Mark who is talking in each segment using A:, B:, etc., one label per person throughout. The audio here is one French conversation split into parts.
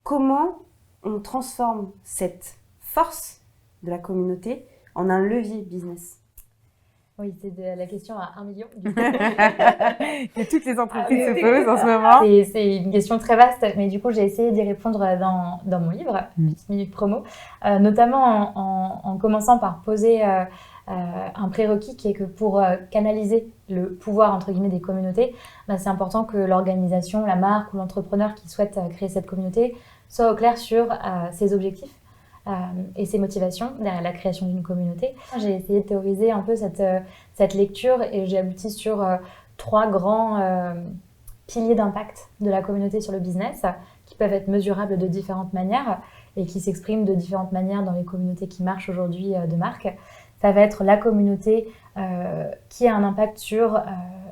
A: comment on transforme cette force de la communauté en un levier business?
B: Oui, c'est la question à 1 million.
C: Que toutes les entreprises se posent en ce moment.
B: C'est une question très vaste, mais du coup, j'ai essayé d'y répondre dans mon livre, Petite Minute Promo, notamment en commençant par poser un prérequis qui est que pour canaliser le pouvoir, entre guillemets, des communautés, c'est important que l'organisation, la marque ou l'entrepreneur qui souhaite créer cette communauté soit au clair sur ses objectifs et ses motivations derrière la création d'une communauté. J'ai essayé de théoriser un peu cette lecture et j'ai abouti sur 3 grands piliers d'impact de la communauté sur le business qui peuvent être mesurables de différentes manières et qui s'expriment de différentes manières dans les communautés qui marchent aujourd'hui de marque. Ça va être la communauté qui a un impact sur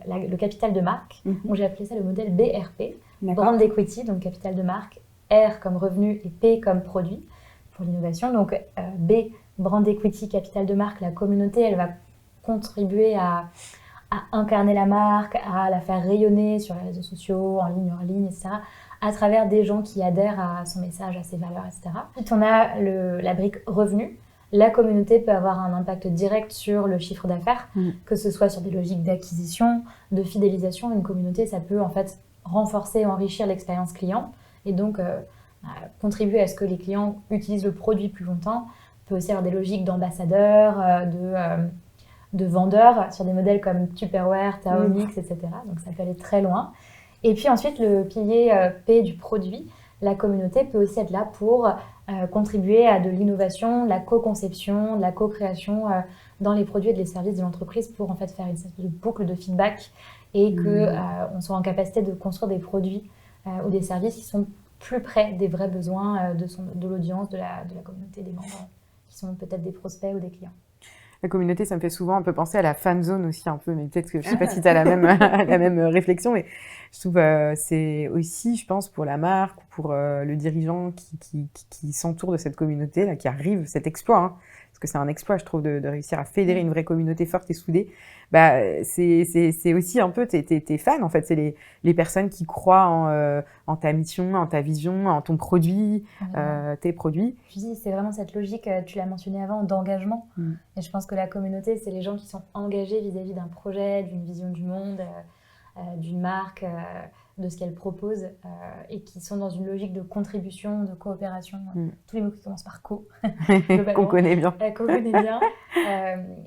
B: le capital de marque. Donc, j'ai appelé ça le modèle BRP, Brand Equity, donc capital de marque, R comme revenu et P comme produit pour l'innovation. Donc B, Brand Equity, capital de marque, la communauté, elle va contribuer à incarner la marque, à la faire rayonner sur les réseaux sociaux, en ligne, hors ligne, etc., à travers des gens qui adhèrent à son message, à ses valeurs, etc. Ensuite, on a la brique revenu. La communauté peut avoir un impact direct sur le chiffre d'affaires, que ce soit sur des logiques d'acquisition, de fidélisation. Une communauté, ça peut en fait renforcer, enrichir l'expérience client et donc contribuer à ce que les clients utilisent le produit plus longtemps. On peut aussi avoir des logiques d'ambassadeurs, de vendeurs sur des modèles comme Tupperware, Thermomix, etc. Donc ça peut aller très loin. Et puis ensuite, le pilier P du produit, la communauté peut aussi être là pour contribuer à de l'innovation, de la co-conception, de la co-création dans les produits et les services de l'entreprise pour en fait faire une espèce de boucle de feedback et qu'on soit en capacité de construire des produits ou des services qui sont plus près des vrais besoins de l'audience, de la communauté, des membres, qui sont peut-être des prospects ou des clients.
C: La communauté, ça me fait souvent un peu penser à la fan zone aussi un peu, mais peut-être que je sais pas si tu as la même réflexion, mais je trouve c'est aussi, je pense, pour la marque ou pour le dirigeant qui s'entoure de cette communauté, là, qui arrive, cet exploit, hein, parce que c'est un exploit, je trouve, de réussir à fédérer une vraie communauté forte et soudée. Bah, c'est aussi un peu tes fans, en fait, c'est les personnes qui croient en ta mission, en ta vision, en ton produit, tes produits.
B: Je dis, c'est vraiment cette logique, tu l'as mentionné avant, d'engagement. Et je pense que la communauté, c'est les gens qui sont engagés vis-à-vis d'un projet, d'une vision du monde, d'une marque, de ce qu'elle propose, et qui sont dans une logique de contribution, de coopération. Tous les mots qui commencent par co.
C: Qu'on connaît bien.
B: Qu'on connaît bien.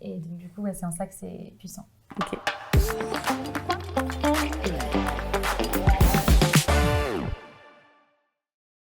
B: Et donc, du coup, c'est en ça que c'est puissant.
C: Ok.